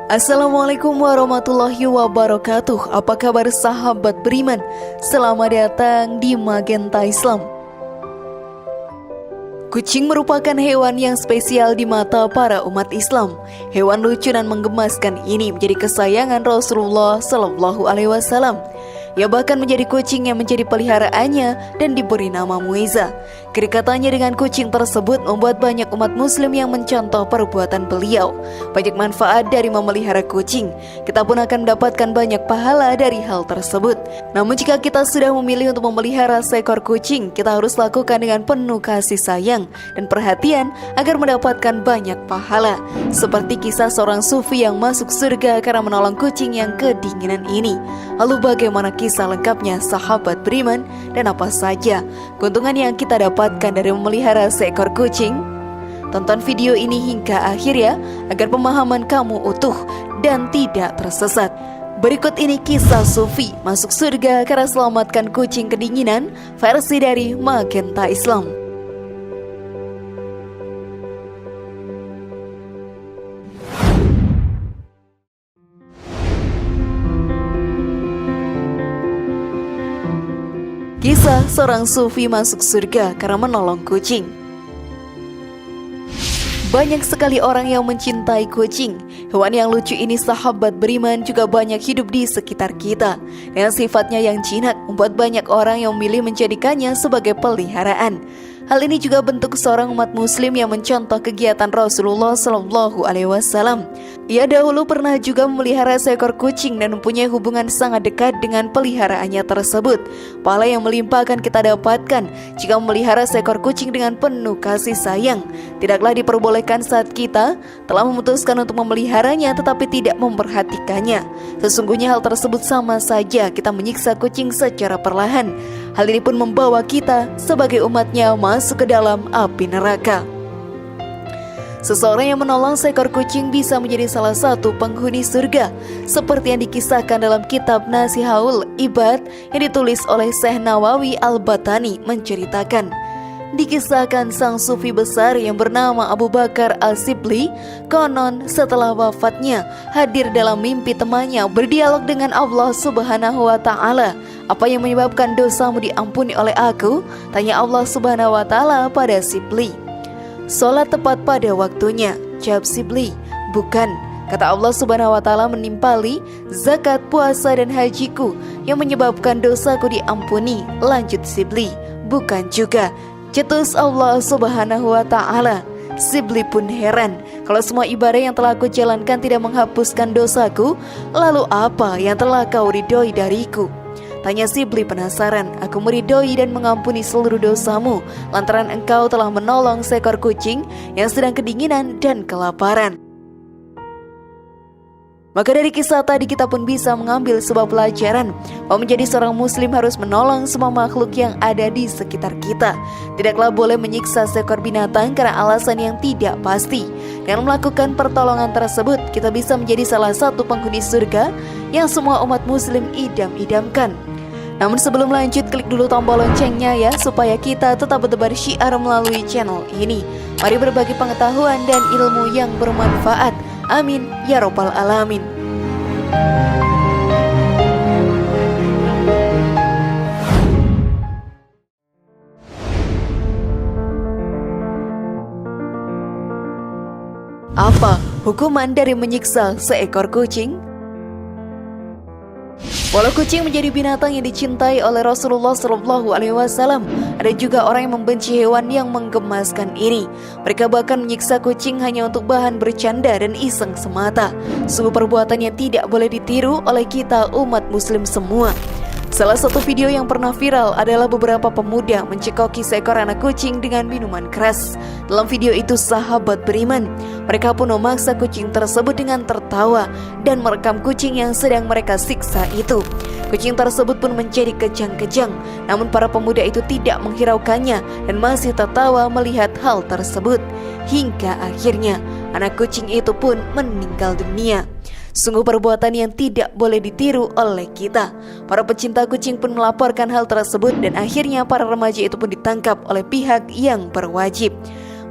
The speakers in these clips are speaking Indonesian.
Assalamualaikum warahmatullahi wabarakatuh. Apa kabar sahabat beriman? Selamat datang di Magenta Islam. Kucing merupakan hewan yang spesial di mata para umat Islam. Hewan lucu dan menggemaskan ini menjadi kesayangan Rasulullah Shallallahu Alaihi Wasallam. Ia bahkan menjadi kucing yang menjadi peliharaannya dan diberi nama Muiza. Kedekatannya dengan kucing tersebut membuat banyak umat muslim yang mencontoh perbuatan beliau. Banyak manfaat dari memelihara kucing. Kita pun akan mendapatkan banyak pahala dari hal tersebut. Namun jika kita sudah memilih untuk memelihara seekor kucing, kita harus lakukan dengan penuh kasih sayang dan perhatian agar mendapatkan banyak pahala. Seperti kisah seorang sufi yang masuk surga karena menolong kucing yang kedinginan ini. Lalu bagaimana kisah lengkapnya sahabat beriman, dan apa saja keuntungan yang kita dapatkan dari memelihara seekor kucing? Tonton video ini hingga akhir ya, agar pemahaman kamu utuh dan tidak tersesat. Berikut ini kisah sufi masuk surga karena selamatkan kucing kedinginan, versi dari Magenta Islam. Kisah seorang sufi masuk surga karena menolong kucing. Banyak sekali orang yang mencintai kucing. Hewan yang lucu ini sahabat beriman juga banyak hidup di sekitar kita. Dengan sifatnya yang jinak, membuat banyak orang yang memilih menjadikannya sebagai peliharaan. Hal ini juga bentuk seorang umat muslim yang mencontoh kegiatan Rasulullah Shallallahu Alaihi Wasallam. Ia dahulu pernah juga memelihara seekor kucing dan mempunyai hubungan sangat dekat dengan peliharaannya tersebut. Pahala yang melimpah akan kita dapatkan jika memelihara seekor kucing dengan penuh kasih sayang. Tidaklah diperbolehkan saat kita telah memutuskan untuk memeliharanya tetapi tidak memperhatikannya. Sesungguhnya hal tersebut sama saja kita menyiksa kucing secara perlahan. Hal ini pun membawa kita sebagai umatnya masuk ke dalam api neraka. Seseorang yang menolong seekor kucing bisa menjadi salah satu penghuni surga, seperti yang dikisahkan dalam kitab Nasihaul Ibad yang ditulis oleh Syekh Nawawi Al-Batani menceritakan. Dikisahkan sang sufi besar yang bernama Abu Bakar Al-Sibli, konon setelah wafatnya hadir dalam mimpi temannya berdialog dengan Allah Subhanahu wa Ta'ala. Apa yang menyebabkan dosamu diampuni oleh aku? Tanya Allah Subhanahu wa Ta'ala pada Sibli. Sholat tepat pada waktunya, jawab Sibli. Bukan, kata Allah Subhanahu wa Ta'ala menimpali zakat, puasa dan hajiku yang menyebabkan dosaku diampuni. Lanjut Sibli. Bukan juga, cetus Allah Subhanahu wa Ta'ala. Sibli pun heran, kalau semua ibadah yang telah aku jalankan tidak menghapuskan dosaku, lalu apa yang telah kau ridhoi dariku? Tanya Sibli penasaran. Aku meridhoi dan mengampuni seluruh dosamu lantaran engkau telah menolong seekor kucing yang sedang kedinginan dan kelaparan. Maka dari kisah tadi kita pun bisa mengambil sebuah pelajaran bahwa menjadi seorang muslim harus menolong semua makhluk yang ada di sekitar kita. Tidaklah boleh menyiksa seekor binatang karena alasan yang tidak pasti. Dengan melakukan pertolongan tersebut, kita bisa menjadi salah satu penghuni surga yang semua umat muslim idam-idamkan. Namun sebelum lanjut, klik dulu tombol loncengnya ya, supaya kita tetap bertebar syiar melalui channel ini. Mari berbagi pengetahuan dan ilmu yang bermanfaat. Amin ya robbal alamin. Apa hukuman dari menyiksa seekor kucing? Walau kucing menjadi binatang yang dicintai oleh Rasulullah Shallallahu Alaihi Wasallam, ada juga orang yang membenci hewan yang menggemaskan ini. Mereka bahkan menyiksa kucing hanya untuk bahan bercanda dan iseng semata. Sungguh perbuatan yang tidak boleh ditiru oleh kita umat muslim semua. Salah satu video yang pernah viral adalah beberapa pemuda mencekoki seekor anak kucing dengan minuman keras. Dalam video itu sahabat beriman, mereka pun memaksa kucing tersebut dengan tertawa dan merekam kucing yang sedang mereka siksa itu. Kucing tersebut pun menjadi kejang-kejang, namun para pemuda itu tidak menghiraukannya dan masih tertawa melihat hal tersebut. Hingga akhirnya anak kucing itu pun meninggal dunia. Sungguh perbuatan yang tidak boleh ditiru oleh kita. Para pecinta kucing pun melaporkan hal tersebut dan akhirnya para remaja itu pun ditangkap oleh pihak yang berwajib.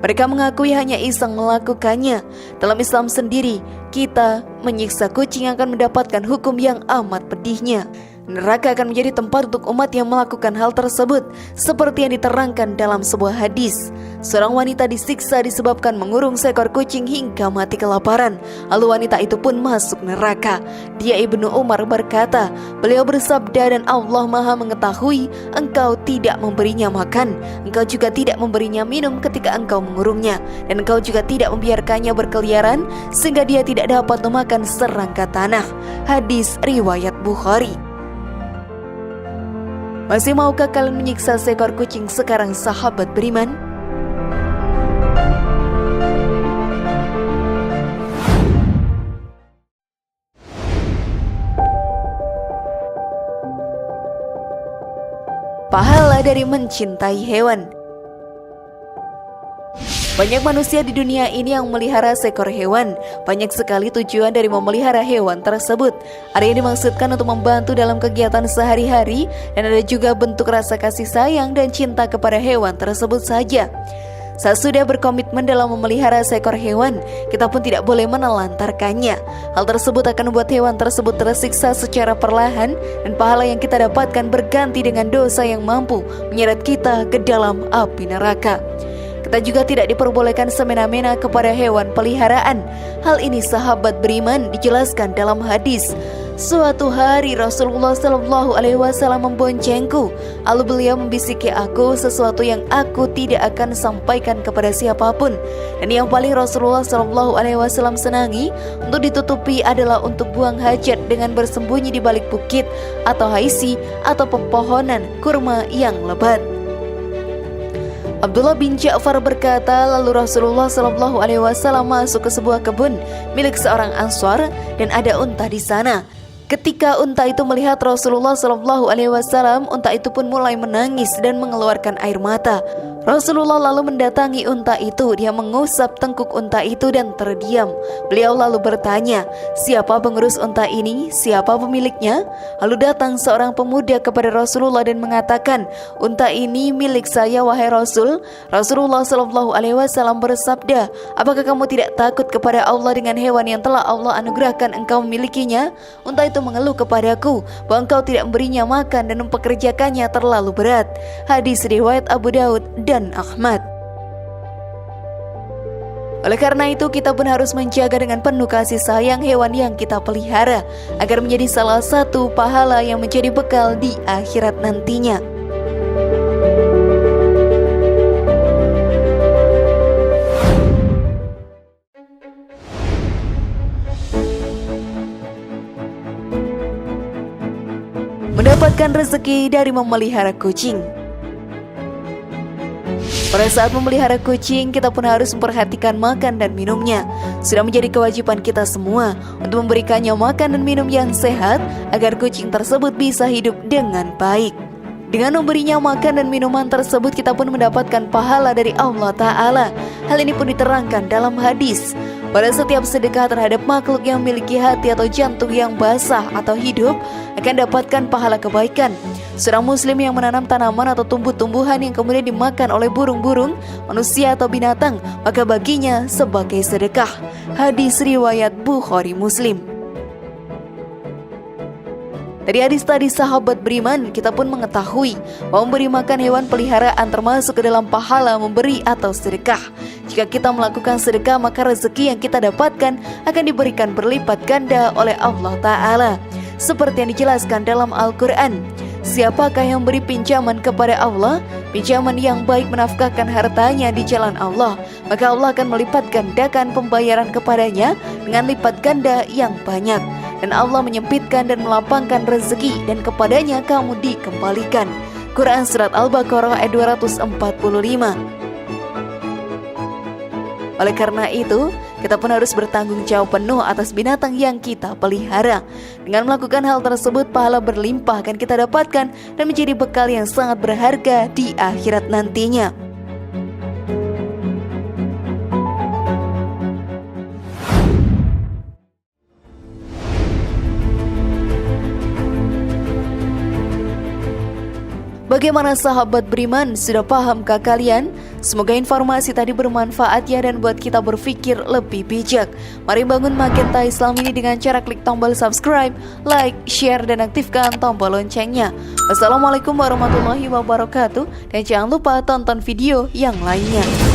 Mereka mengakui hanya iseng melakukannya. Dalam Islam sendiri kita menyiksa kucing akan mendapatkan hukum yang amat pedihnya. Neraka akan menjadi tempat untuk umat yang melakukan hal tersebut, seperti yang diterangkan dalam sebuah hadis. Seorang wanita disiksa disebabkan mengurung seekor kucing hingga mati kelaparan. Lalu wanita itu pun masuk neraka. Dia Ibnu Umar berkata, beliau bersabda, dan Allah Maha mengetahui, engkau tidak memberinya makan, engkau juga tidak memberinya minum ketika engkau mengurungnya, dan engkau juga tidak membiarkannya berkeliaran sehingga dia tidak dapat memakan serangga tanah. Hadis riwayat Bukhari. Masih maukah kalian menyiksa seekor kucing sekarang, sahabat beriman? Pahala dari mencintai hewan. Banyak manusia di dunia ini yang memelihara seekor hewan. Banyak sekali tujuan dari memelihara hewan tersebut. Ada yang dimaksudkan untuk membantu dalam kegiatan sehari-hari, dan ada juga bentuk rasa kasih sayang dan cinta kepada hewan tersebut saja. Saat sudah berkomitmen dalam memelihara seekor hewan, kita pun tidak boleh menelantarkannya. Hal tersebut akan membuat hewan tersebut tersiksa secara perlahan, dan pahala yang kita dapatkan berganti dengan dosa yang mampu menyeret kita ke dalam api neraka. Kita juga tidak diperbolehkan semena-mena kepada hewan peliharaan. Hal ini sahabat beriman dijelaskan dalam hadis. Suatu hari Rasulullah SAW memboncengku, lalu beliau membisiki aku sesuatu yang aku tidak akan sampaikan kepada siapapun. Dan yang paling Rasulullah SAW senangi untuk ditutupi adalah untuk buang hajat dengan bersembunyi di balik bukit atau haisi atau pepohonan kurma yang lebat. Abdullah bin Ja'far berkata, lalu Rasulullah SAW masuk ke sebuah kebun milik seorang Ansar dan ada unta di sana. Ketika unta itu melihat Rasulullah SAW, unta itu pun mulai menangis dan mengeluarkan air mata. Rasulullah lalu mendatangi unta itu. Dia mengusap tengkuk unta itu dan terdiam. Beliau lalu bertanya, siapa pengurus unta ini? Siapa pemiliknya? Lalu datang seorang pemuda kepada Rasulullah dan mengatakan, unta ini milik saya wahai Rasul. Rasulullah SAW bersabda, apakah kamu tidak takut kepada Allah dengan hewan yang telah Allah anugerahkan engkau memilikinya? Unta itu mengeluh kepadaku bahwa engkau tidak memberinya makan dan mempekerjakannya terlalu berat. Hadis riwayat Abu Daud dan Ahmad. Oleh karena itu, kita pun harus menjaga dengan penuh kasih sayang hewan yang kita pelihara agar menjadi salah satu pahala yang menjadi bekal di akhirat nantinya. Mendapatkan rezeki dari memelihara kucing. Pada saat memelihara kucing, kita pun harus memperhatikan makan dan minumnya. Sudah menjadi kewajiban kita semua untuk memberikannya makan dan minum yang sehat agar kucing tersebut bisa hidup dengan baik. Dengan memberinya makan dan minuman tersebut, kita pun mendapatkan pahala dari Allah Ta'ala. Hal ini pun diterangkan dalam hadis. Pada setiap sedekah terhadap makhluk yang memiliki hati atau jantung yang basah atau hidup akan dapatkan pahala kebaikan. Seorang muslim yang menanam tanaman atau tumbuh-tumbuhan yang kemudian dimakan oleh burung-burung, manusia atau binatang, maka baginya sebagai sedekah. Hadis riwayat Bukhari Muslim. Dari hadis tadi sahabat beriman, kita pun mengetahui bahwa memberi makan hewan peliharaan termasuk ke dalam pahala memberi atau sedekah. Jika kita melakukan sedekah, maka rezeki yang kita dapatkan akan diberikan berlipat ganda oleh Allah Ta'ala. Seperti yang dijelaskan dalam Al-Quran, siapakah yang beri pinjaman kepada Allah, pinjaman yang baik menafkahkan hartanya di jalan Allah, maka Allah akan melipat gandakan pembayaran kepadanya dengan lipat ganda yang banyak. Dan Allah menyempitkan dan melapangkan rezeki, dan kepadanya kamu dikembalikan. Quran Surat Al-Baqarah ayat 245. Oleh karena itu, kita pun harus bertanggung jawab penuh atas binatang yang kita pelihara. Dengan melakukan hal tersebut, pahala berlimpah akan kita dapatkan dan menjadi bekal yang sangat berharga di akhirat nantinya. Bagaimana sahabat beriman, sudah pahamkah kalian? Semoga informasi tadi bermanfaat ya dan buat kita berpikir lebih bijak. Mari bangun Magenta Islam ini dengan cara klik tombol subscribe, like, share, dan aktifkan tombol loncengnya. Wassalamualaikum warahmatullahi wabarakatuh. Dan jangan lupa tonton video yang lainnya.